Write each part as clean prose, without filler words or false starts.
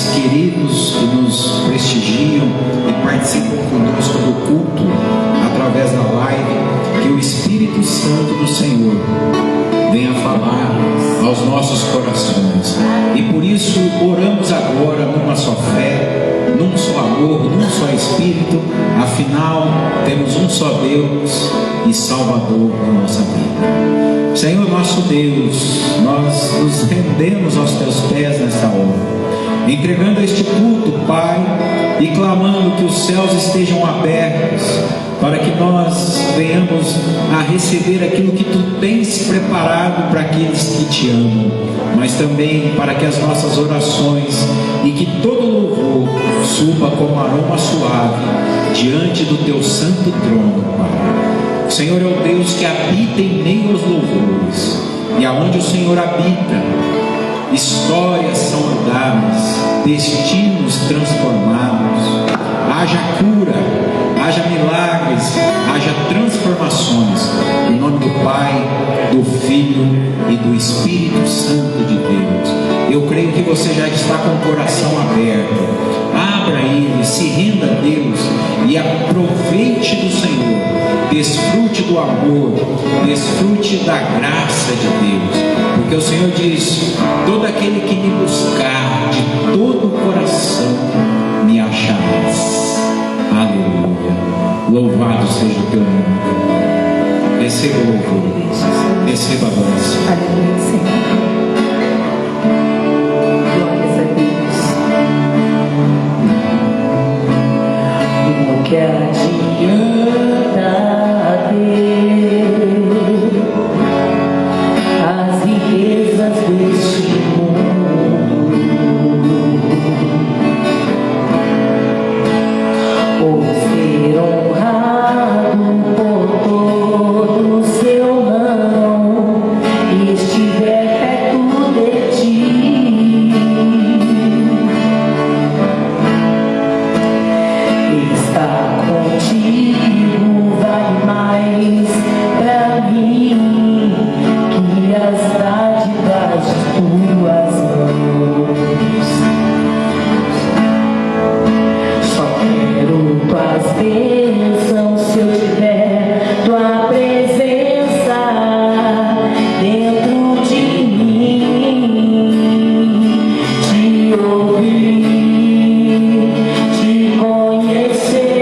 queridos que nos prestigiam e participam conosco do culto através da live, que o Espírito Santo do Senhor venha falar aos nossos corações. E por isso oramos agora numa só fé, num só amor, num só Espírito. Afinal, temos um só Deus e Salvador da nossa vida. Senhor nosso Deus, nós nos rendemos aos teus pés nesta hora, entregando este culto, Pai, e clamando que os céus estejam abertos, para que nós venhamos a receber aquilo que Tu tens preparado para aqueles que Te amam, mas também para que as nossas orações e que todo louvor suba como aroma suave diante do Teu santo trono, Pai. O Senhor é o Deus que habita em meio aos louvores, e aonde o Senhor habita, histórias são mudadas, destinos transformados, haja cura, haja milagres, haja transformações, em nome do Pai, do Filho e do Espírito Santo de Deus. Eu creio que você já está com o coração aberto. Abra ele, se renda a Deus e aproveite do Senhor, desfrute do amor, desfrute da graça de Deus, porque o Senhor diz: todo aquele que me buscar de todo o coração me acharás. Aleluia, louvado seja o teu nome. Receba o louvor, receba a adoração. Aleluia, Senhor. Glórias a Deus. O que adianta ter as riquezas deste mundo, ou ser honrado por todo o seu não estiver perto de ti? Estar contigo vale mais pra mim que as dádivas de tuas mãos. Só quero tuas bênçãos se eu tiver tua presença dentro de mim, te ouvir, te conhecer,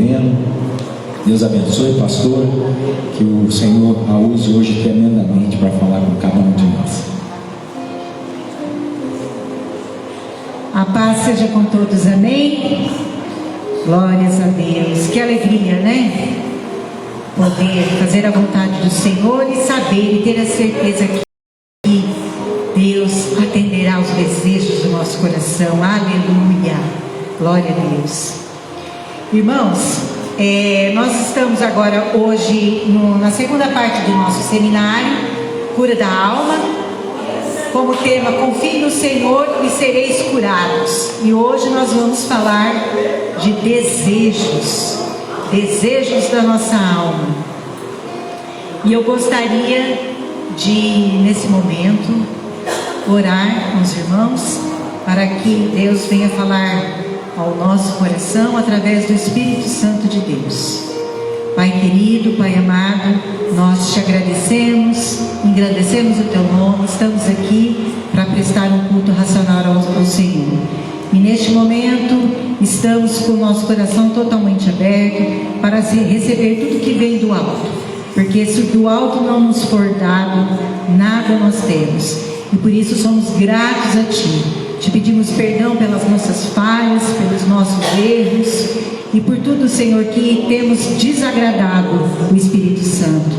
louvendo. Deus abençoe, pastor, que o Senhor a use hoje tremendamente para falar com cada um de nós. A paz seja com todos, amém? Glórias a Deus, que alegria, né? Poder fazer a vontade do Senhor e saber e ter a certeza que Deus atenderá aos desejos do nosso coração. Aleluia, glória a Deus. Irmãos, nós estamos agora hoje na segunda parte do nosso seminário, Cura da Alma, como tema, confie no Senhor e sereis curados. E hoje nós vamos falar de desejos da nossa alma. E eu gostaria de, nesse momento, orar com os irmãos, para que Deus venha falar ao nosso coração através do Espírito Santo de Deus. Pai querido, Pai amado, nós te agradecemos, engrandecemos o teu nome, estamos aqui para prestar um culto racional ao Senhor. E neste momento estamos com o nosso coração totalmente aberto para receber tudo que vem do alto, porque se do alto não nos for dado, nada nós temos, e por isso somos gratos a Ti. Te pedimos perdão pelas nossas falhas, pelos nossos erros e por tudo, Senhor, que temos desagradado o Espírito Santo.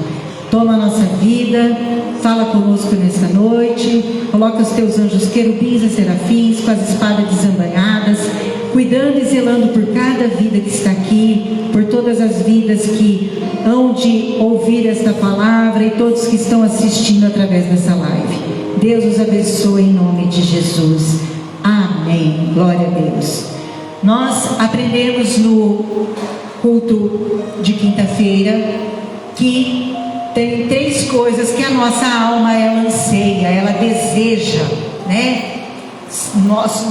Toma a nossa vida, fala conosco nesta noite, coloca os teus anjos querubins e serafins com as espadas desembainhadas, cuidando e zelando por cada vida que está aqui, por todas as vidas que hão de ouvir esta palavra e todos que estão assistindo através dessa live. Deus os abençoe em nome de Jesus. Amém. Glória a Deus. Nós aprendemos no culto de quinta-feira que tem 3 coisas que a nossa alma ela anseia, ela deseja, né?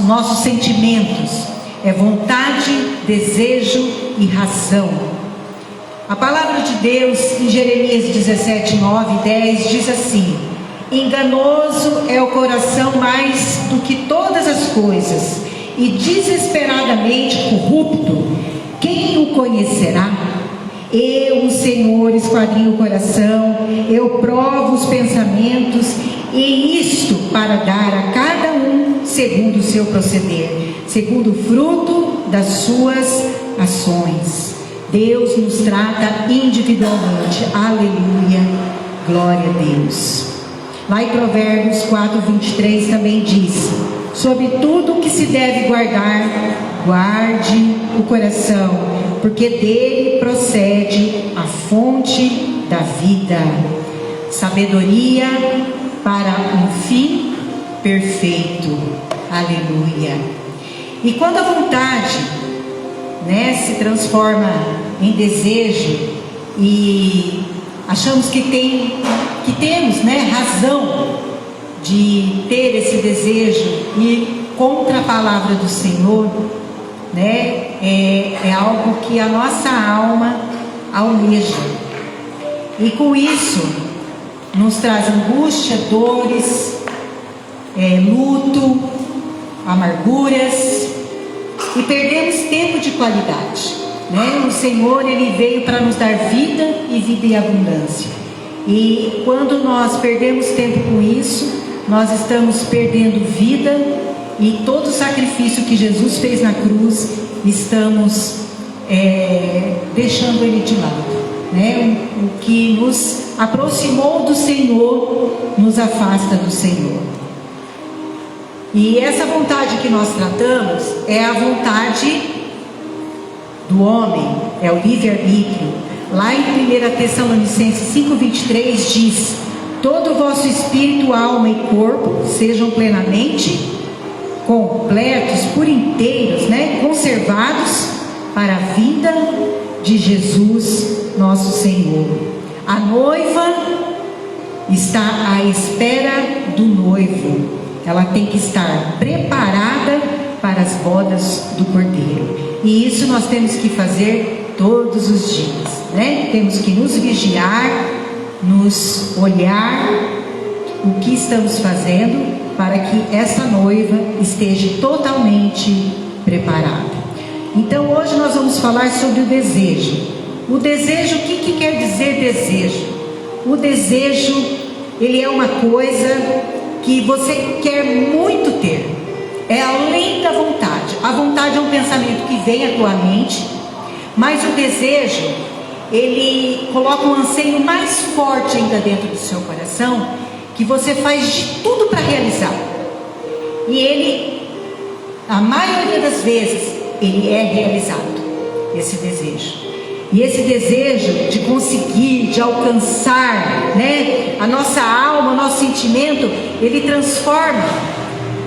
Nossos sentimentos é vontade, desejo e razão. A palavra de Deus em Jeremias 17, 9 e 10 diz assim: enganoso é o coração mais do que todas as coisas, e desesperadamente corrupto, quem o conhecerá? Eu, o Senhor, esquadrinho o coração, eu provo os pensamentos, e isto para dar a cada um segundo o seu proceder, segundo o fruto das suas ações. Deus nos trata individualmente. Aleluia, glória a Deus. Lá em Provérbios 4, 23 também diz: sobre tudo o que se deve guardar, guarde o coração, porque dele procede a fonte da vida. Sabedoria para um fim perfeito. Aleluia. E quando a vontade, né, se transforma em desejo e achamos que temos, né, razão de ter esse desejo e contra a palavra do Senhor, né, é algo que a nossa alma almeja, e com isso nos traz angústia, dores, luto, amarguras, e perdemos tempo de qualidade, né? O Senhor, Ele veio para nos dar vida e vida em abundância, e quando nós perdemos tempo com isso, nós estamos perdendo vida, e todo o sacrifício que Jesus fez na cruz, estamos deixando Ele de lado, né? O que nos aproximou do Senhor, nos afasta do Senhor. E essa vontade que nós tratamos é a vontade do homem, é o livre-arbítrio. Lá em 1 Tessalonicenses 5,23 diz: todo o vosso espírito, alma e corpo sejam plenamente completos, por inteiros, né, conservados para a vinda de Jesus nosso Senhor. A noiva está à espera do noivo. Ela tem que estar preparada para as bodas do Cordeiro. E isso nós temos que fazer todos os dias, né? Temos que nos vigiar, nos olhar o que estamos fazendo para que essa noiva esteja totalmente preparada. Então hoje nós vamos falar sobre o desejo. O desejo, o que quer dizer desejo? O desejo, ele é uma coisa que você quer muito ter. É além da vontade. A vontade é um pensamento que vem à tua mente, mas o desejo, ele coloca um anseio mais forte ainda dentro do seu coração, que você faz de tudo para realizar. E ele, a maioria das vezes, ele é realizado, esse desejo. E esse desejo de conseguir, de alcançar, né, a nossa alma, o nosso sentimento, ele transforma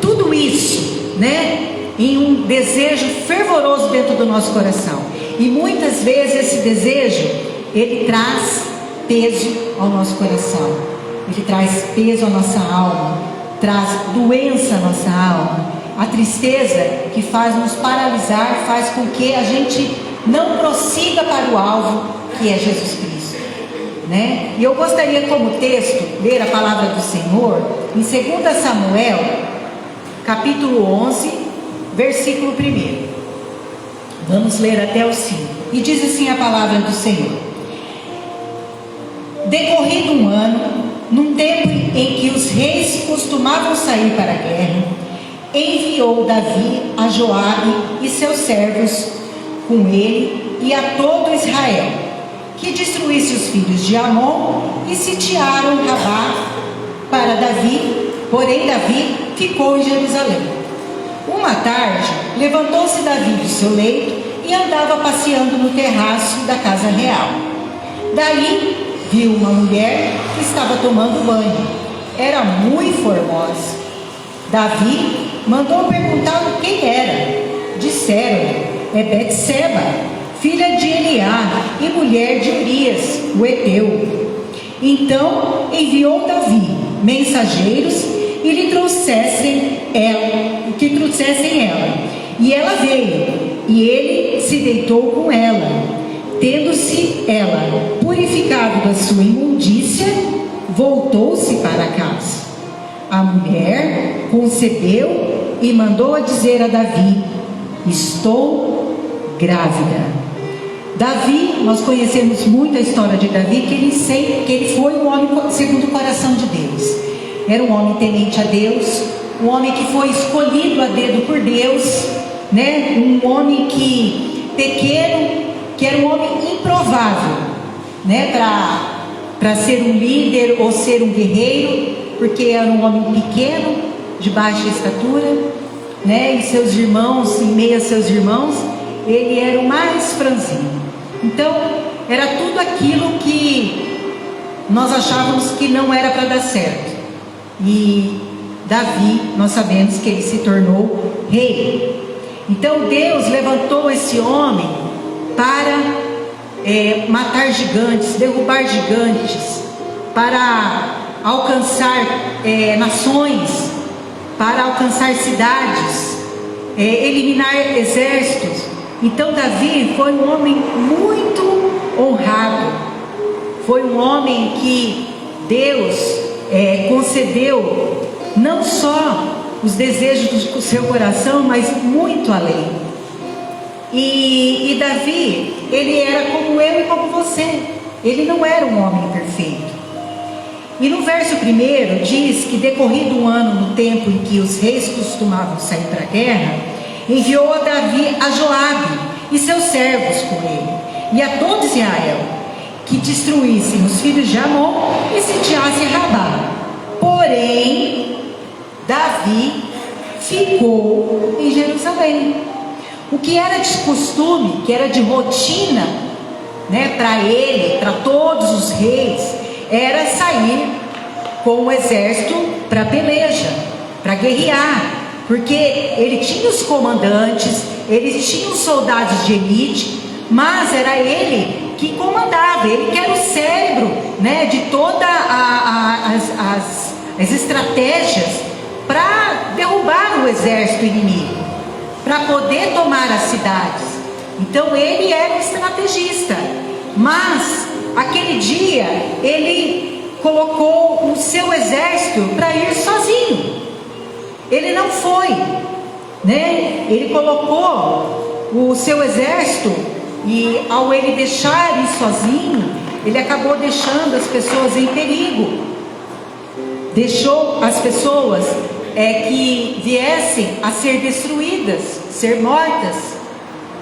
tudo isso, né, em um desejo fervoroso dentro do nosso coração. E muitas vezes esse desejo, ele traz peso ao nosso coração, ele traz peso à nossa alma, traz doença à nossa alma. A tristeza que faz nos paralisar, faz com que a gente não prossiga para o alvo, que é Jesus Cristo, né? E eu gostaria, como texto, ler a palavra do Senhor em 2 Samuel, capítulo 11, versículo 1. Vamos ler até o 5. E diz assim a palavra do Senhor: decorrido um ano, num tempo em que os reis costumavam sair para a guerra, enviou Davi a Joabe e seus servos com ele e a todo Israel, que destruísse os filhos de Amon, e sitiaram Rabá para Davi. Porém Davi ficou em Jerusalém. Uma tarde, levantou-se Davi do seu leito e andava passeando no terraço da casa real. Daí viu uma mulher que estava tomando banho. Era muito formosa. Davi mandou perguntar quem era. Disseram-lhe: é Betseba, filha de Eliá e mulher de Urias, o heteu. Então enviou Davi mensageiros e lhe trouxessem ela. E ela veio, e ele se deitou com ela. Tendo-se ela purificado da sua imundícia, voltou-se para casa. A mulher concebeu e mandou a dizer a Davi: estou grávida. Davi, nós conhecemos muito a história de Davi, que ele foi um homem segundo o coração de Deus. Era um homem temente a Deus, um homem que foi escolhido a dedo por Deus, né? Um homem pequeno, que era um homem improvável, né? Para ser um líder ou ser um guerreiro, porque era um homem pequeno, de baixa estatura, né? E seus irmãos, em meio a seus irmãos, ele era o mais franzino. Então, era tudo aquilo que nós achávamos que não era para dar certo. E Davi, nós sabemos que ele se tornou rei. Então Deus levantou esse homem para matar gigantes, derrubar gigantes, para alcançar nações, para alcançar cidades, eliminar exércitos. Então Davi foi um homem muito honrado, foi um homem que Deus concedeu não só os desejos do seu coração, mas muito além. E Davi, ele era como eu e como você, ele não era um homem perfeito. E no verso 1 diz que decorrido um ano no tempo em que os reis costumavam sair para a guerra, enviou a Davi a Joabe e seus servos com ele, e a todo Israel, que destruíssem os filhos de Amon e sitiassem Rabá. Porém, Davi ficou em Jerusalém. O que era de costume, que era de rotina, né, para ele, para todos os reis, era sair com o exército para peleja, para guerrear, porque ele tinha os comandantes, ele tinha os soldados de elite, mas era ele que comandava, ele que era o cérebro, né, de todas as estratégias para derrubar o exército inimigo, para poder tomar as cidades. Então ele era um estrategista, mas aquele dia ele colocou o seu exército para ir sozinho. Ele não foi, né? Ele colocou o seu exército, e ao ele deixar ir sozinho, ele acabou deixando as pessoas em perigo. Deixou as pessoas que viessem a ser destruídas, ser mortas,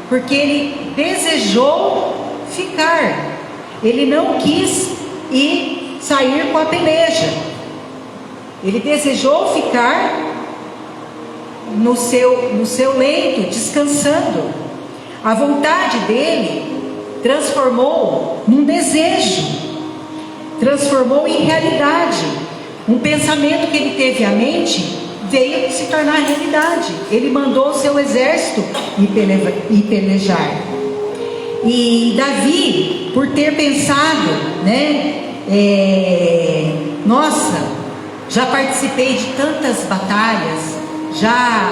porque ele desejou ficar. Ele não quis ir sair com a peleja. Ele desejou ficar no seu leito, descansando. A vontade dele transformou num desejo, transformou em realidade. Um pensamento que ele teve à mente veio se tornar realidade. Ele mandou o seu exército ir pelejar. E Davi, por ter pensado, nossa, já participei de tantas batalhas, já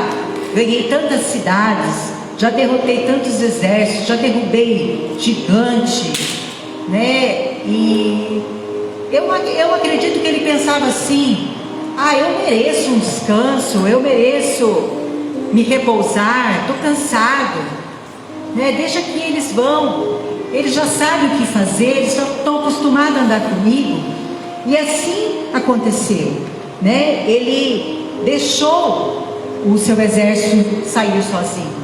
ganhei tantas cidades, já derrotei tantos exércitos, já derrubei gigante, E eu acredito que ele pensava assim: eu mereço um descanso, eu mereço me repousar, estou cansado, Deixa que eles vão, eles já sabem o que fazer, eles já estão acostumados a andar comigo. E assim aconteceu, Ele deixou o seu exército sair sozinho.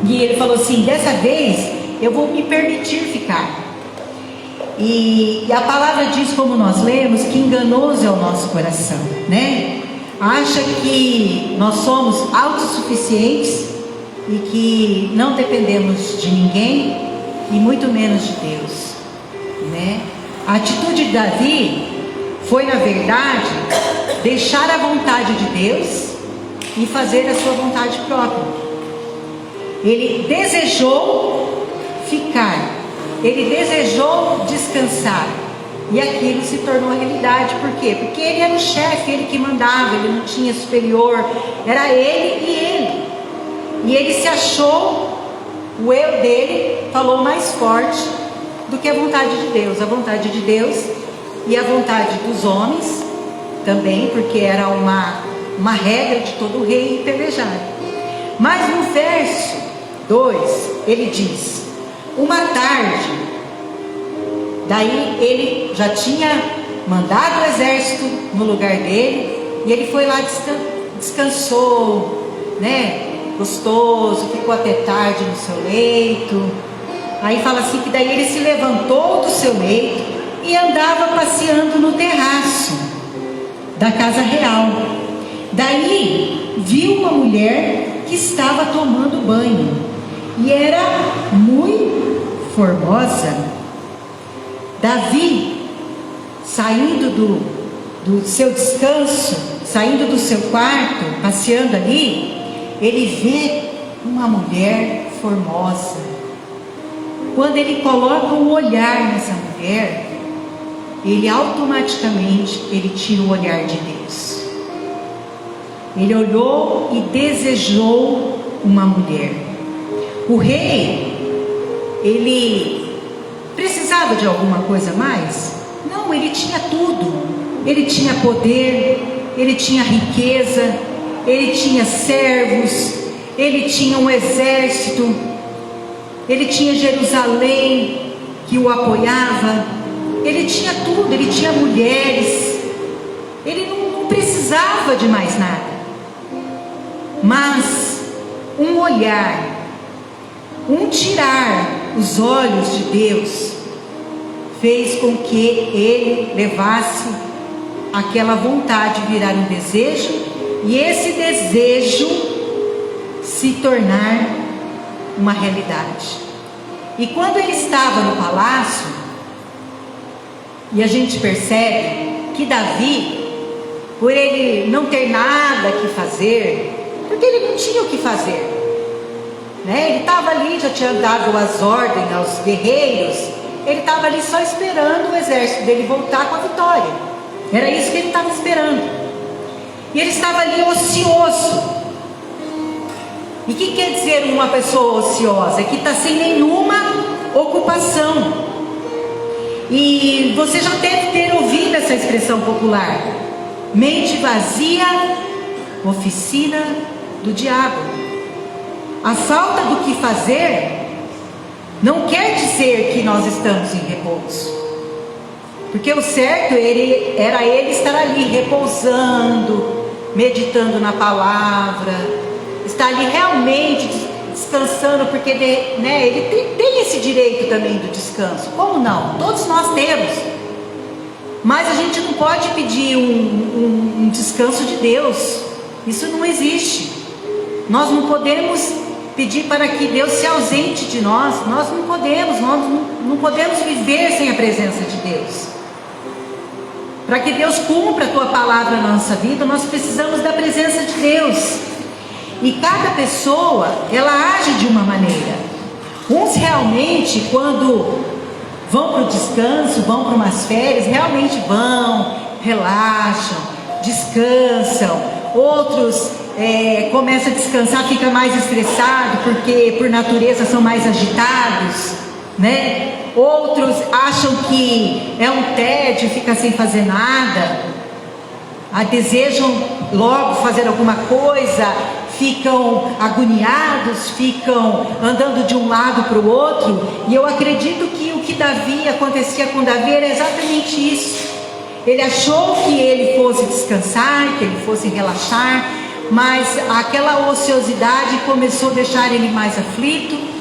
E ele falou assim: dessa vez eu vou me permitir ficar. E a palavra diz, como nós lemos, que enganoso é o nosso coração, Acha que nós somos autossuficientes e que não dependemos de ninguém e muito menos de Deus, A atitude de Davi foi, na verdade, deixar a vontade de Deus e fazer a sua vontade própria. Ele desejou ficar, ele desejou descansar, e aquilo se tornou realidade. Por quê? Porque ele era o chefe, ele que mandava, ele não tinha superior, era ele e ele. E ele se achou, o eu dele falou mais forte do que a vontade de Deus. A vontade de Deus e a vontade dos homens também, porque era uma regra de todo rei pelejar. Mas no verso 2, ele diz: uma tarde, daí ele já tinha mandado o exército no lugar dele, e ele foi lá, descansou, gostoso, ficou até tarde no seu leito. Aí fala assim que daí ele se levantou do seu leito e andava passeando no terraço da casa real. Daí viu uma mulher que estava tomando banho, e era muito formosa. Davi, saindo do seu descanso, saindo do seu quarto, passeando ali, ele vê uma mulher formosa. Quando ele coloca o olhar nessa mulher, ele automaticamente tira o olhar de Deus. Ele olhou e desejou uma mulher. O rei, ele precisava de alguma coisa a mais? Não, ele tinha tudo. Ele tinha poder, ele tinha riqueza, ele tinha servos, ele tinha um exército, ele tinha Jerusalém que o apoiava, ele tinha tudo, ele tinha mulheres, ele não precisava de mais nada. Mas um olhar, tirar os olhos de Deus, fez com que ele levasse aquela vontade virar um desejo, e esse desejo se tornar uma realidade. E quando ele estava no palácio, e a gente percebe que Davi, por ele não ter nada que fazer, porque ele não tinha o que fazer, ele estava ali, já tinha dado as ordens aos guerreiros, ele estava ali só esperando o exército dele voltar com a vitória. Era isso que ele estava esperando. E ele estava ali ocioso. E o que quer dizer uma pessoa ociosa? É que está sem nenhuma ocupação. E você já deve ter ouvido essa expressão popular: mente vazia, oficina do diabo. a falta do que fazer não quer dizer que nós estamos em repouso. Porque o certo era ele estar ali repousando, meditando na palavra, estar ali realmente descansando, porque ele tem esse direito também do descanso. Como não? Todos nós temos. Mas a gente não pode pedir um descanso de Deus. Isso não existe. Nós não podemos pedir para que Deus se ausente de nós. Nós não podemos viver sem a presença de Deus. Para que Deus cumpra a tua palavra na nossa vida, nós precisamos da presença de Deus. E cada pessoa, ela age de uma maneira. Uns realmente, quando vão para o descanso, vão para umas férias, realmente vão, relaxam, descansam. Outros começam a descansar, fica mais estressado, porque por natureza são mais agitados, né? Outros acham que é um tédio, fica sem fazer nada, desejam logo fazer alguma coisa, ficam agoniados, ficam andando de um lado para o outro. E eu acredito que o que acontecia com Davi era exatamente isso. Ele achou que ele fosse descansar, que ele fosse relaxar, mas aquela ociosidade começou a deixar ele mais aflito.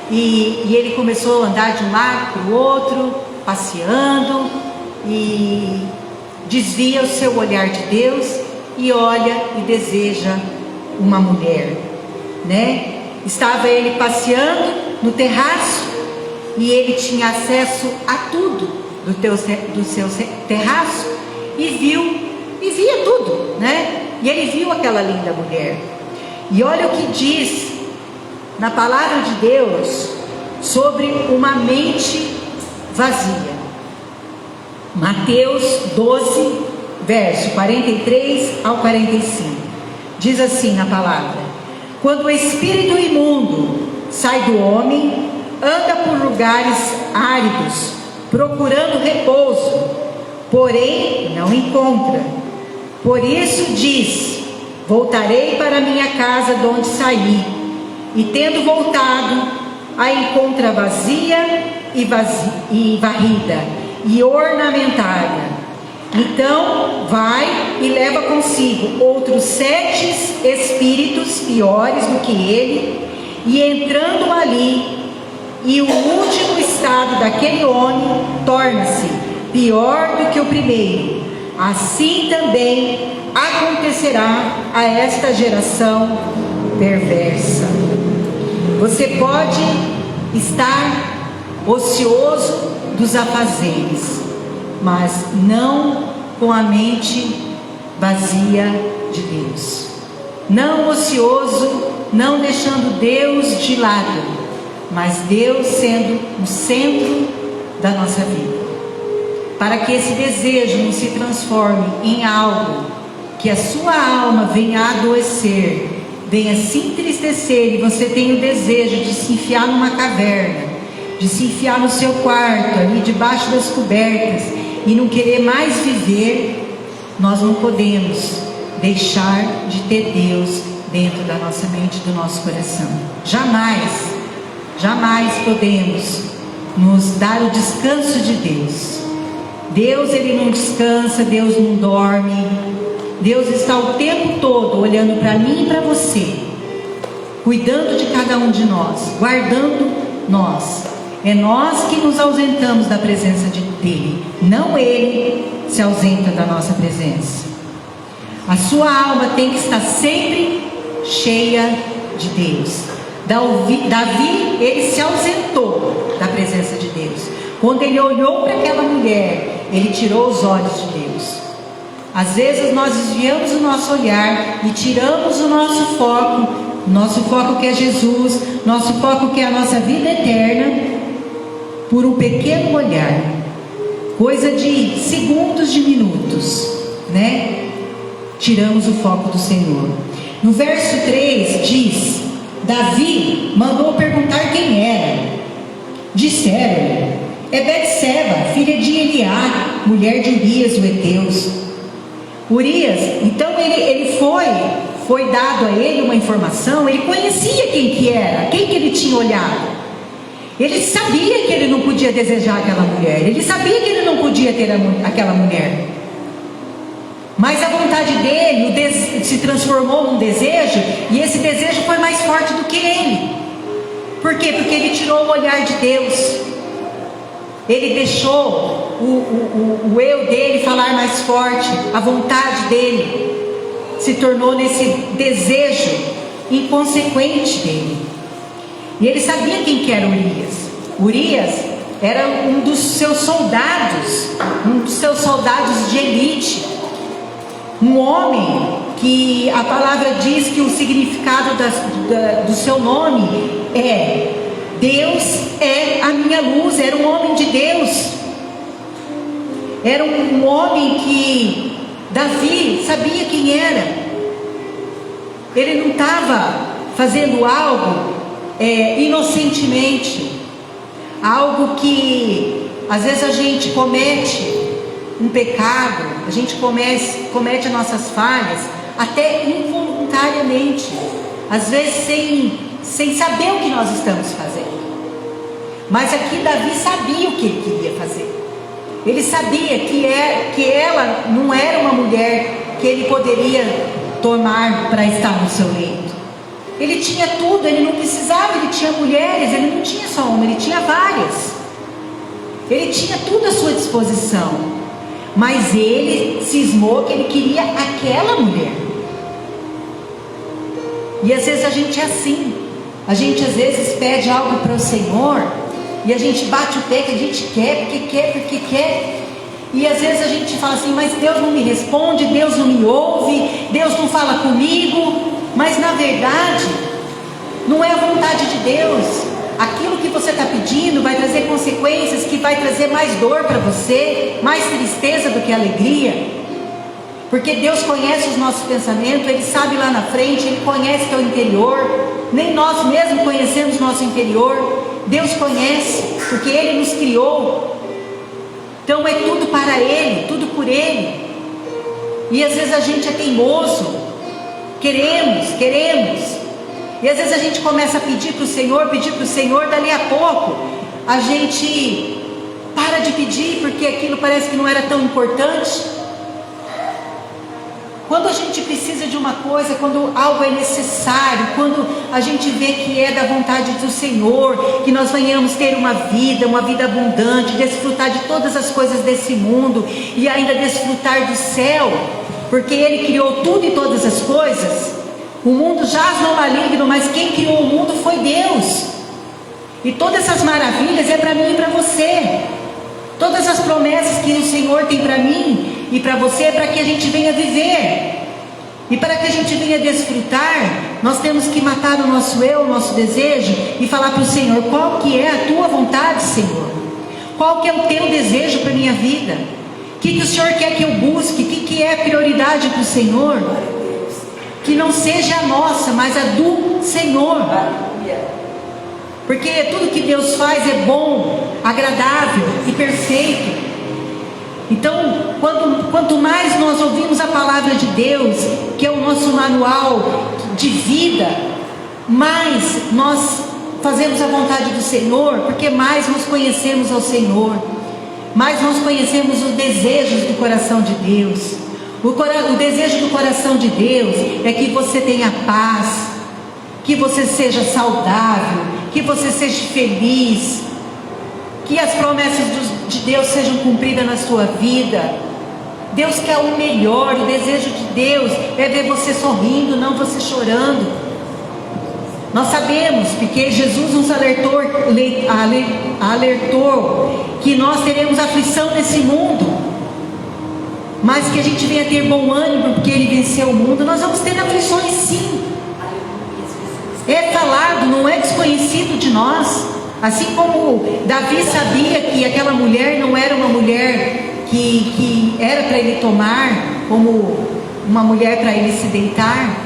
E ele começou a andar de um lado para o outro, passeando, e desvia o seu olhar de Deus e olha e deseja uma mulher, né? Estava ele passeando no terraço e ele tinha acesso a tudo do seu terraço e via tudo, né? E ele viu aquela linda mulher. E olha o que diz na palavra de Deus sobre uma mente vazia. Mateus 12, verso 43 ao 45. Diz assim na palavra: quando o espírito imundo sai do homem, anda por lugares áridos, procurando repouso, porém não encontra. Por isso diz: voltarei para minha casa de onde saí. E tendo voltado, a encontra vazia e varrida e ornamentada. Então vai e leva consigo outros 7 espíritos piores do que ele, e entrando ali, e o último estado daquele homem torna-se pior do que o primeiro. Assim também acontecerá a esta geração perversa. Você pode estar ocioso dos afazeres, mas não com a mente vazia de Deus. Não ocioso, não deixando Deus de lado, mas Deus sendo o centro da nossa vida. Para que esse desejo não se transforme em algo que a sua alma venha a adoecer, venha se entristecer, e você tenha o desejo de se enfiar numa caverna, de se enfiar no seu quarto, ali debaixo das cobertas, e não querer mais viver, nós não podemos deixar de ter Deus dentro da nossa mente e do nosso coração. Jamais, jamais podemos nos dar o descanso de Deus. Deus, Ele não descansa, Deus não dorme. Deus está o tempo todo olhando para mim e para você, cuidando de cada um de nós, guardando nós. É nós que nos ausentamos da presença dEle, não Ele se ausenta da nossa presença. A sua alma tem que estar sempre cheia de Deus. Davi, ele se ausentou da presença de Deus. Quando ele olhou para aquela mulher, ele tirou os olhos de Deus. Às vezes nós desviamos o nosso olhar e tiramos o nosso foco que é Jesus, nosso foco que é a nossa vida eterna, por um pequeno olhar, coisa de segundos, de minutos, né? Tiramos o foco do Senhor. No verso 3 diz: Davi mandou perguntar quem era. Disseram-lhe: é Betseba, filha de Eliá, mulher de Urias, o Heteus. Urias, então ele foi foi dado a ele uma informação, ele conhecia quem que era, quem que ele tinha olhado. Ele sabia que ele não podia desejar aquela mulher, ele sabia que ele não podia ter aquela mulher. Mas a vontade dele se transformou num desejo, e esse desejo foi mais forte do que ele. Por quê? Porque ele tirou o olhar de Deus. Ele deixou o eu dele falar mais forte, a vontade dele se tornou nesse desejo inconsequente dele. E ele sabia quem que era Urias. Urias era um dos seus soldados de elite, um homem que a palavra diz que o significado do seu nome é: Deus é a minha luz. Era um homem de Deus, era um homem que Davi sabia quem era. Ele não estava fazendo algo inocentemente, algo que às vezes a gente comete um pecado, a gente comete as nossas falhas até involuntariamente, às vezes sem saber o que nós estamos fazendo. Mas aqui Davi sabia o que ele queria fazer. Ele sabia que ela não era uma mulher que ele poderia tomar para estar no seu leito. Ele tinha tudo, ele não precisava, ele tinha mulheres, ele não tinha só uma, ele tinha várias. Ele tinha tudo à sua disposição. Mas ele cismou que ele queria aquela mulher. E às vezes a gente é assim. A gente às vezes pede algo para o Senhor e a gente bate o pé que a gente quer, porque quer. E às vezes a gente fala assim: mas Deus não me responde, Deus não me ouve, Deus não fala comigo. Mas na verdade, não é a vontade de Deus. Aquilo que você está pedindo vai trazer consequências, que vai trazer mais dor para você, mais tristeza do que alegria. Porque Deus conhece os nossos pensamentos, Ele sabe lá na frente, Ele conhece teu interior. Nem nós mesmos conhecemos nosso interior. Deus conhece, porque Ele nos criou. Então é tudo para Ele, tudo por Ele. E às vezes a gente é teimoso, queremos. E às vezes a gente começa a pedir para o Senhor, dali a pouco a gente para de pedir, porque aquilo parece que não era tão importante. Quando a gente precisa de uma coisa, quando algo é necessário, quando a gente vê que é da vontade do Senhor, que nós venhamos ter uma vida abundante, desfrutar de todas as coisas desse mundo e ainda desfrutar do céu, porque Ele criou tudo e todas as coisas. O mundo jaz no maligno, mas quem criou o mundo foi Deus. E todas essas maravilhas é para mim e para você. Todas as promessas que o Senhor tem para mim e para você é para que a gente venha viver. E para que a gente venha desfrutar, nós temos que matar o nosso eu, o nosso desejo, e falar para o Senhor: qual que é a tua vontade, Senhor? Qual que é o teu desejo para a minha vida? O que o Senhor quer que eu busque? O que é prioridade para o Senhor? Que não seja a nossa, mas a do Senhor. Porque tudo que Deus faz é bom, agradável e perfeito. Então, quanto mais nós ouvimos a palavra de Deus, que é o nosso manual de vida, mais nós fazemos a vontade do Senhor, porque mais nós conhecemos ao Senhor, mais nós conhecemos os desejos do coração de Deus. O desejo do coração de Deus é que você tenha paz, que você seja saudável, que você seja feliz, que as promessas de Deus sejam cumpridas na sua vida. Deus quer o melhor. O desejo de Deus é ver você sorrindo, não você chorando. Nós sabemos, porque Jesus nos alertou que nós teremos aflição nesse mundo, mas que a gente venha ter bom ânimo, porque Ele venceu o mundo. Nós vamos ter aflições, sim. É falado, não é desconhecido de nós. Assim como Davi sabia que aquela mulher não era uma mulher que era para ele tomar, como uma mulher para ele se deitar,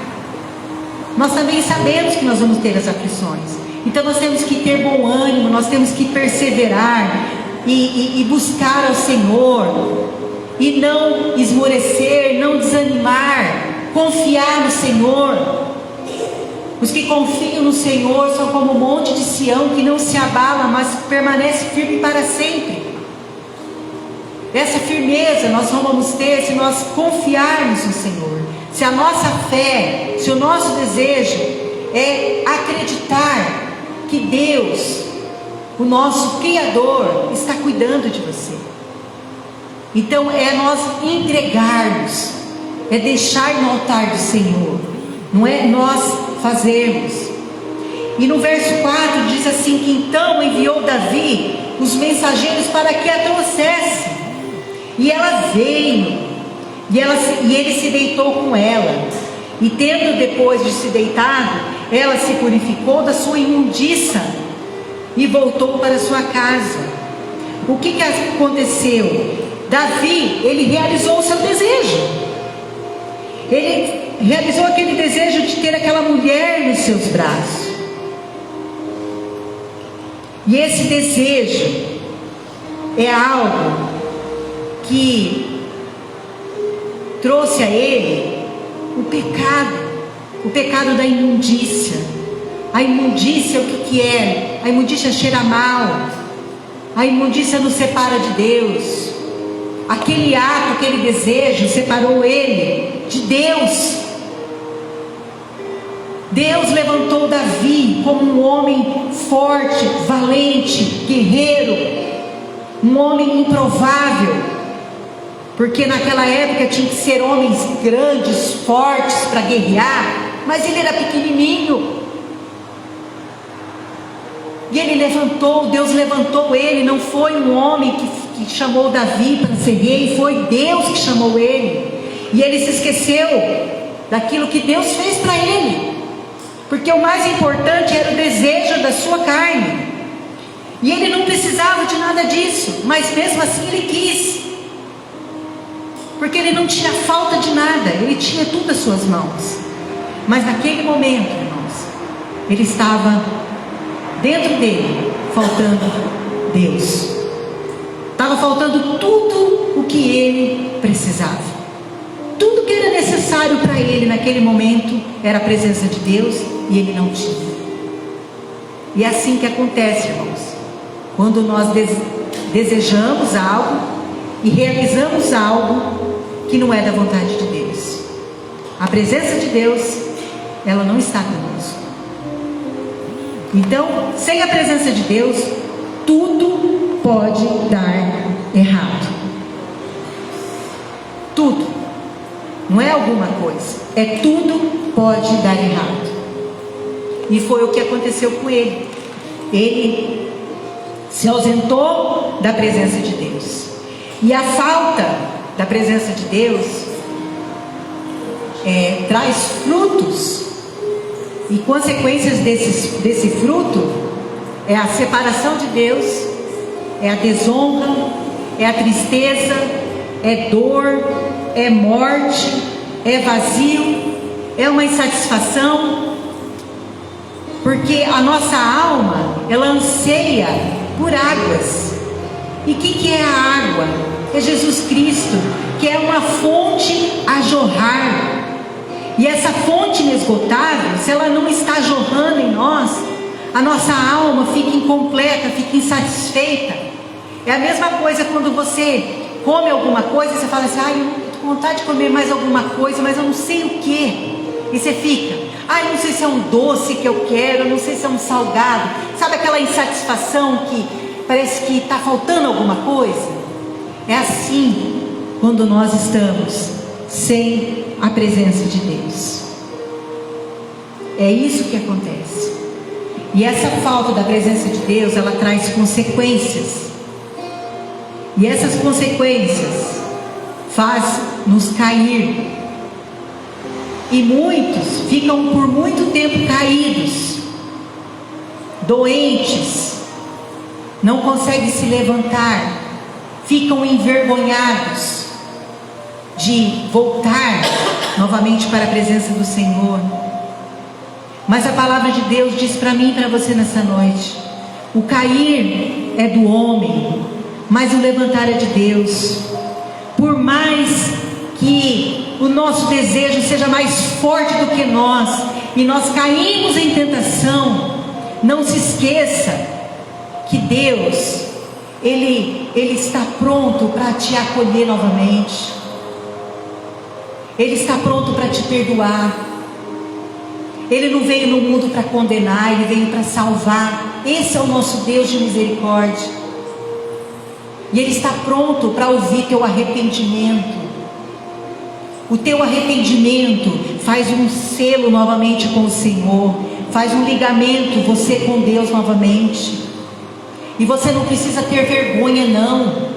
nós também sabemos que nós vamos ter as aflições. Então nós temos que ter bom ânimo, nós temos que perseverar e buscar ao Senhor, e não esmorecer, não desanimar, confiar no Senhor. Os que confiam no Senhor são como o monte de Sião, que não se abala, mas permanece firme para sempre. Essa firmeza nós vamos ter se nós confiarmos no Senhor. Se a nossa fé, se o nosso desejo é acreditar que Deus, o nosso Criador, está cuidando de você. Então é nós entregarmos, é deixar no altar do Senhor, não é nós fazermos. E no verso 4 diz assim, que então enviou Davi os mensageiros para que a trouxesse. E ela veio, e ele se deitou com ela. E tendo depois de se deitado, ela se purificou da sua imundícia e voltou para sua casa. O que aconteceu? Davi, ele realizou o seu desejo. Ele realizou aquele desejo de ter aquela mulher nos seus braços. E esse desejo é algo que trouxe a ele o pecado da imundícia. A imundícia, o que é? A imundícia cheira mal, a imundícia nos separa de Deus. Aquele ato, aquele desejo separou ele de Deus. Deus levantou Davi como um homem forte, valente, guerreiro, um homem improvável, porque naquela época tinha que ser homens grandes, fortes para guerrear, mas ele era pequenininho. E Deus levantou ele. Não foi um homem que chamou Davi para ser rei, foi Deus que chamou ele. E ele se esqueceu daquilo que Deus fez para ele, porque o mais importante era o desejo da sua carne. E ele não precisava de nada disso, mas mesmo assim ele quis, porque ele não tinha falta de nada, ele tinha tudo às suas mãos. Mas naquele momento, irmãos, ele estava dentro dele faltando Deus. Estava faltando tudo o que ele precisava. Tudo que era necessário para ele naquele momento era a presença de Deus, e ele não tinha. E é assim que acontece, irmãos, quando nós desejamos algo e realizamos algo que não é da vontade de Deus. A presença de Deus, ela não está conosco. Então, sem a presença de Deus, tudo pode dar errado. Tudo. Não é alguma coisa. É tudo pode dar errado. E foi o que aconteceu com ele. Ele se ausentou da presença de Deus. E a falta da presença de Deus traz frutos. E consequências desse fruto é a separação de Deus, é a desonra, é a tristeza, é dor, é morte, é vazio, é uma insatisfação, porque a nossa alma, ela anseia por águas. E o que é a água? É Jesus Cristo, que é uma fonte a jorrar. E essa fonte inesgotável, se ela não está jorrando em nós, a nossa alma fica incompleta, fica insatisfeita. É a mesma coisa quando você come alguma coisa, você fala assim, eu estou com vontade de comer mais alguma coisa, mas eu não sei o que. E você fica, eu não sei se é um doce que eu quero, eu não sei se é um salgado. Sabe aquela insatisfação que parece que está faltando alguma coisa? É assim quando nós estamos sem a presença de Deus. É isso que acontece. E essa falta da presença de Deus, ela traz consequências. E essas consequências faz-nos cair. E muitos ficam por muito tempo caídos, doentes, não conseguem se levantar, ficam envergonhados de voltar novamente para a presença do Senhor. Mas a palavra de Deus diz para mim e para você nessa noite: o cair é do homem, mas o levantar é de Deus. Por mais que o nosso desejo seja mais forte do que nós, e nós caímos em tentação, não se esqueça que Deus, Ele está pronto para te acolher novamente. Ele está pronto para te perdoar. Ele não veio no mundo para condenar, Ele veio para salvar. Esse é o nosso Deus de misericórdia. E Ele está pronto para ouvir teu arrependimento. O teu arrependimento faz um selo novamente com o Senhor, faz um ligamento você com Deus novamente. E você não precisa ter vergonha, não.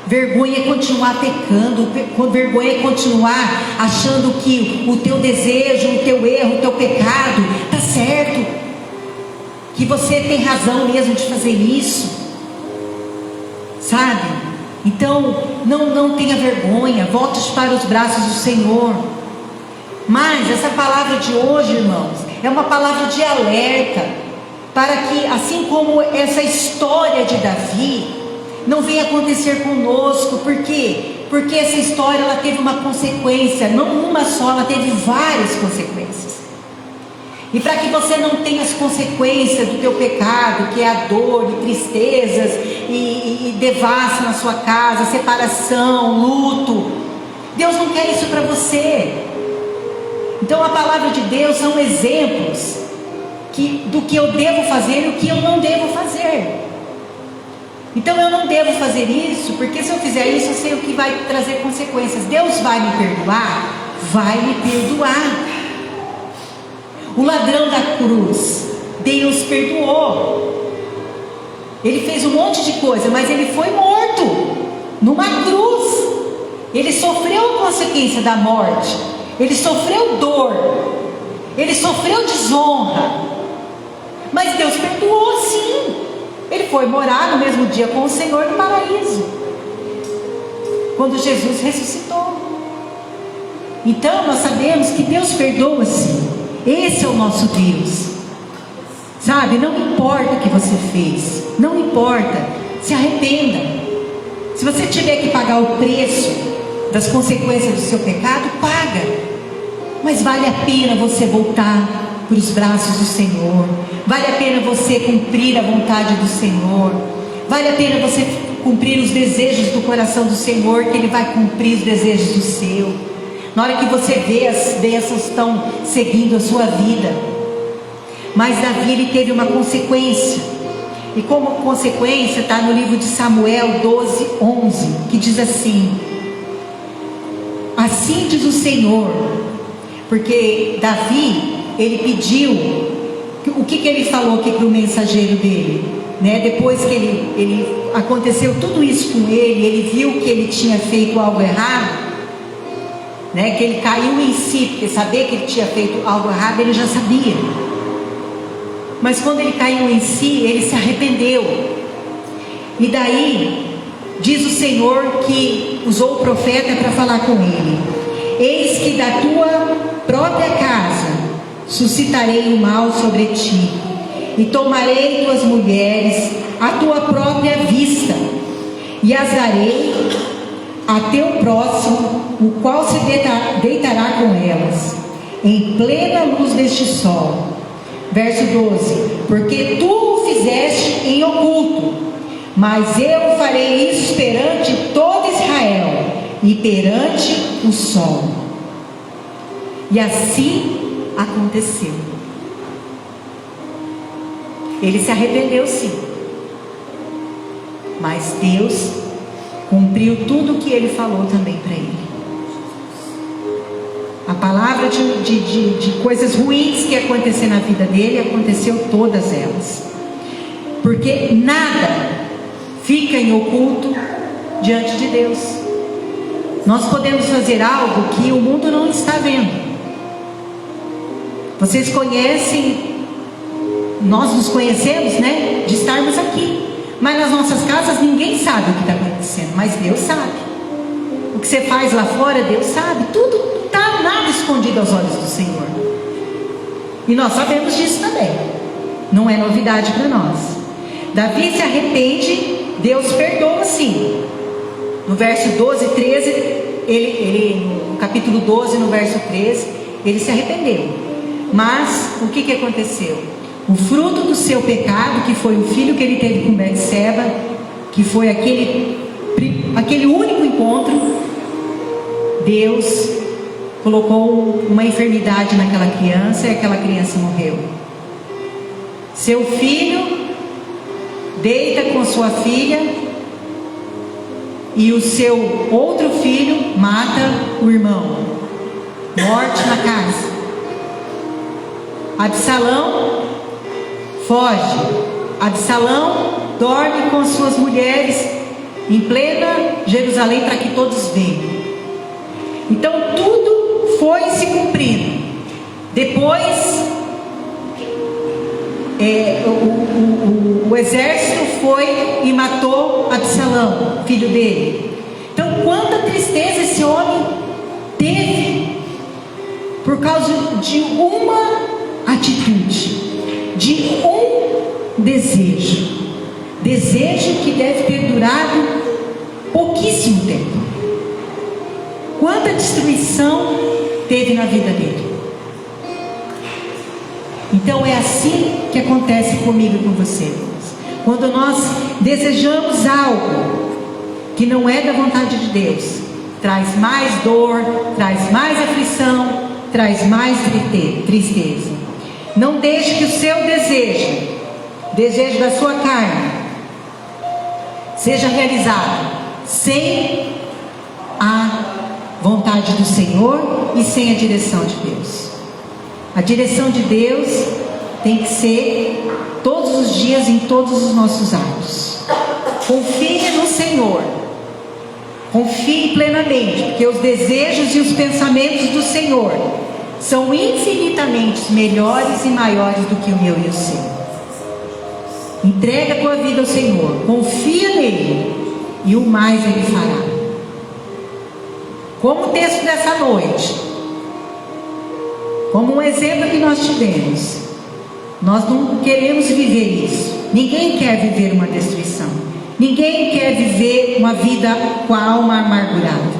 Vergonha é continuar pecando, vergonha é continuar achando que o teu desejo, o teu erro, o teu pecado está certo, que você tem razão mesmo de fazer isso, sabe? Então não tenha vergonha, volte para os braços do Senhor. Mas essa palavra de hoje, irmãos, é uma palavra de alerta, para que, assim como essa história de Davi, não venha acontecer conosco. Por quê? Porque essa história, ela teve uma consequência, não uma só, ela teve várias consequências. E para que você não tenha as consequências do teu pecado, que é a dor e tristezas, e devassa na sua casa, separação, luto, Deus não quer isso para você. Então a palavra de Deus são exemplos do que eu devo fazer e o que eu não devo fazer. Então eu não devo fazer isso, porque se eu fizer isso, eu sei o que vai trazer consequências. Deus vai me perdoar? Vai me perdoar. O ladrão da cruz, Deus perdoou. Ele fez um monte de coisa, mas ele foi morto numa cruz. Ele sofreu a consequência da morte. Ele sofreu dor. Ele sofreu desonra. Mas Deus perdoou, sim. Ele foi morar no mesmo dia com o Senhor no paraíso, quando Jesus ressuscitou. Então nós sabemos que Deus perdoa, sim. Esse é o nosso Deus, sabe? Não importa o que você fez, não importa, se arrependa. Se você tiver que pagar o preço das consequências do seu pecado, paga. Mas vale a pena você voltar para os braços do Senhor. Vale a pena você cumprir a vontade do Senhor. Vale a pena você cumprir os desejos do coração do Senhor, que Ele vai cumprir os desejos do seu. Na hora que você vê as bênçãos estão seguindo a sua vida. Mas Davi, ele teve uma consequência. E como consequência está no livro de Samuel 12:11, que diz assim: assim diz o Senhor. Porque Davi, ele pediu, o que ele falou aqui para o mensageiro dele, né? Depois que ele aconteceu tudo isso com ele viu que ele tinha feito algo errado, né? Que ele caiu em si, porque saber que ele tinha feito algo errado, ele já sabia. Mas quando ele caiu em si, ele se arrependeu. E daí, diz o Senhor que usou o profeta para falar com ele: eis que da tua própria casa suscitarei o mal sobre ti, e tomarei tuas mulheres à tua própria vista, e as darei a teu próximo, o qual se deitará com elas, em plena luz deste sol. Verso 12: porque tu o fizeste em oculto, mas eu farei isso perante todo Israel, e perante o sol. E assim aconteceu. Ele se arrependeu, sim, mas Deus cumpriu tudo o que ele falou também para ele. A palavra de coisas ruins que ia acontecer na vida dele, aconteceu todas elas. Porque nada fica em oculto diante de Deus. Nós podemos fazer algo que o mundo não está vendo. Vocês conhecem, nós nos conhecemos, né? De estarmos aqui. Mas nas nossas casas ninguém sabe o que está acontecendo, mas Deus sabe. O que você faz lá fora, Deus sabe. Tudo está, nada escondido aos olhos do Senhor. E nós sabemos disso também. Não é novidade para nós. Davi se arrepende, Deus perdoa, sim. No verso 12 e 13 no capítulo 12, no verso 13, ele se arrependeu. Mas o que aconteceu? O fruto do seu pecado, que foi o filho que ele teve com Betseba, que foi aquele único encontro, Deus colocou uma enfermidade naquela criança e aquela criança morreu. Seu filho deita com sua filha e o seu outro filho mata o irmão. Morte na casa. Absalão foge. Absalão dorme com suas mulheres em plena Jerusalém para que todos vejam. Então tudo foi se cumprindo. Depois o exército foi e matou Absalão, filho dele. Então quanta tristeza esse homem teve por causa de uma atitude, de um desejo que deve ter durado pouquíssimo tempo. Quanta destruição teve na vida dele. Então é assim que acontece comigo e com você. Quando nós desejamos algo que não é da vontade de Deus, traz mais dor, traz mais aflição, traz mais tristeza. Não deixe que o seu desejo da sua carne, seja realizado sem a vontade do Senhor e sem a direção de Deus. A direção de Deus tem que ser todos os dias em todos os nossos atos. Confie no Senhor. Confie plenamente, porque os desejos e os pensamentos do Senhor são infinitamente melhores e maiores do que o meu e o seu. Entrega a tua vida ao Senhor, confia nele e o mais ele fará. Como o texto dessa noite, como um exemplo que nós tivemos, nós não queremos viver isso. Ninguém quer viver uma destruição. Ninguém quer viver uma vida com a alma amargurada.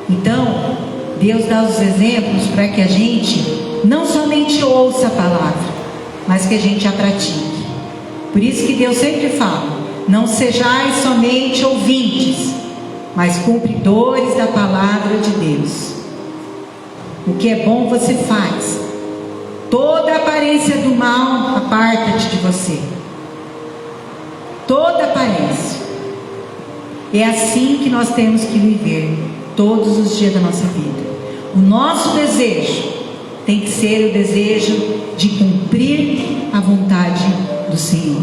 Então, Deus dá os exemplos para que a gente não somente ouça a palavra, mas que a gente a pratique. Por isso que Deus sempre fala: não sejais somente ouvintes, mas cumpridores da palavra de Deus. O que é bom você faz. Toda aparência do mal aparta-te de você. Toda aparência. É assim que nós temos que viver todos os dias da nossa vida. O nosso desejo tem que ser o desejo de cumprir a vontade do Senhor.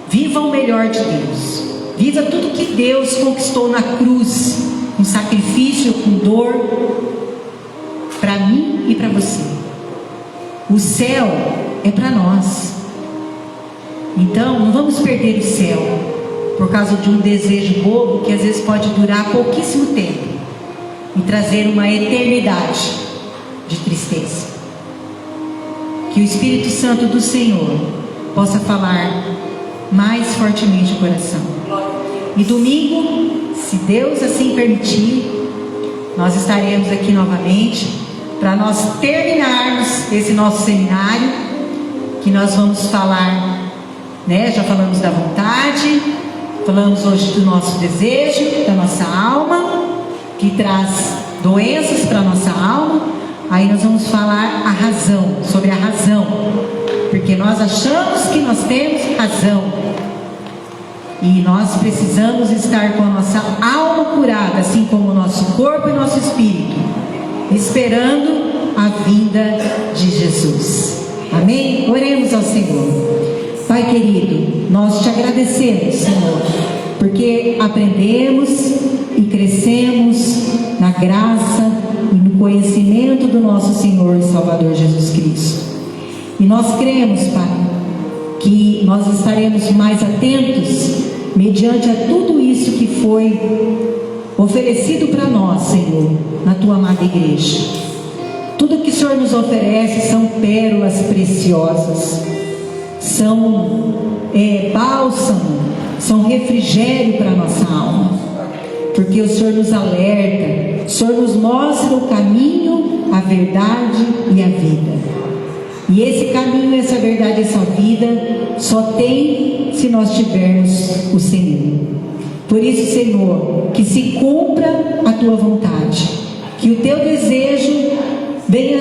Viva o melhor de Deus. Viva tudo que Deus conquistou na cruz, com sacrifício, com dor, para mim e para você. O céu é para nós. Então não vamos perder o céu por causa de um desejo bobo que às vezes pode durar pouquíssimo tempo e trazer uma eternidade de tristeza. Que o Espírito Santo do Senhor possa falar mais fortemente o coração. E domingo, se Deus assim permitir, nós estaremos aqui novamente para nós terminarmos esse nosso seminário, que nós vamos falar, né? Já falamos da vontade, falamos hoje do nosso desejo, da nossa alma, que traz doenças para a nossa alma. Aí nós vamos falar a razão, sobre a razão, porque nós achamos que nós temos razão, e nós precisamos estar com a nossa alma curada, assim como o nosso corpo e nosso espírito, esperando a vinda de Jesus. Amém? Oremos ao Senhor. Pai querido, nós te agradecemos, Senhor, porque aprendemos e crescemos na graça e no conhecimento do nosso Senhor e Salvador Jesus Cristo. E nós cremos, Pai, que nós estaremos mais atentos mediante a tudo isso que foi oferecido para nós, Senhor, na tua amada igreja. Tudo que o Senhor nos oferece são pérolas preciosas, são bálsamo, são refrigério para a nossa alma. porque o Senhor nos alerta, o Senhor nos mostra o caminho, a verdade e a vida. E esse caminho, essa verdade, essa vida só tem se nós tivermos o Senhor. Por isso, Senhor, que se cumpra a tua vontade, que o teu desejo venha,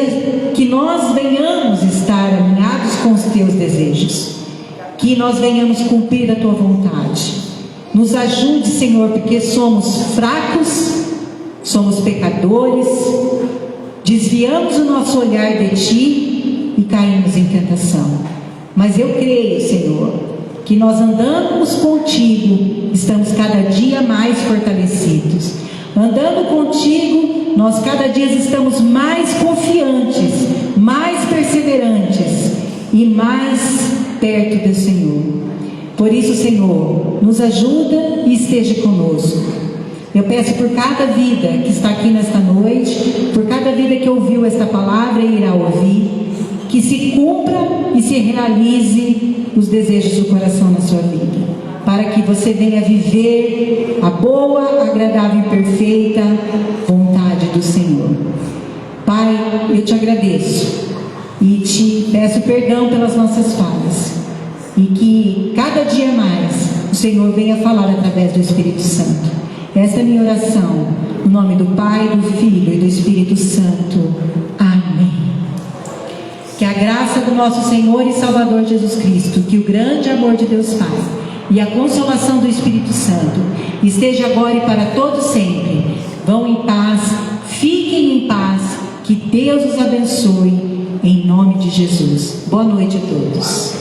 que nós venhamos estar alinhados com os teus desejos, que nós venhamos cumprir a tua vontade. Nos ajude, Senhor, porque somos fracos, somos pecadores, desviamos o nosso olhar de ti e caímos em tentação. Mas eu creio, Senhor, que nós andamos contigo, estamos cada dia mais fortalecidos. Andando contigo, nós cada dia estamos mais confiantes, mais perseverantes e mais perto do Senhor. Por isso, Senhor, nos ajuda e esteja conosco. Eu peço por cada vida que está aqui nesta noite, por cada vida que ouviu esta palavra e irá ouvir, que se cumpra e se realize os desejos do coração na sua vida, para que você venha viver a boa, agradável e perfeita vontade do Senhor. Pai, eu te agradeço e te peço perdão pelas nossas falhas, e que cada dia mais o Senhor venha falar através do Espírito Santo. Esta é a minha oração, no nome do Pai, do Filho e do Espírito Santo. Amém. Que a graça do nosso Senhor e Salvador Jesus Cristo, que o grande amor de Deus Pai e a consolação do Espírito Santo esteja agora e para todos sempre. Vão em paz, fiquem em paz, que Deus os abençoe, em nome de Jesus. Boa noite a todos.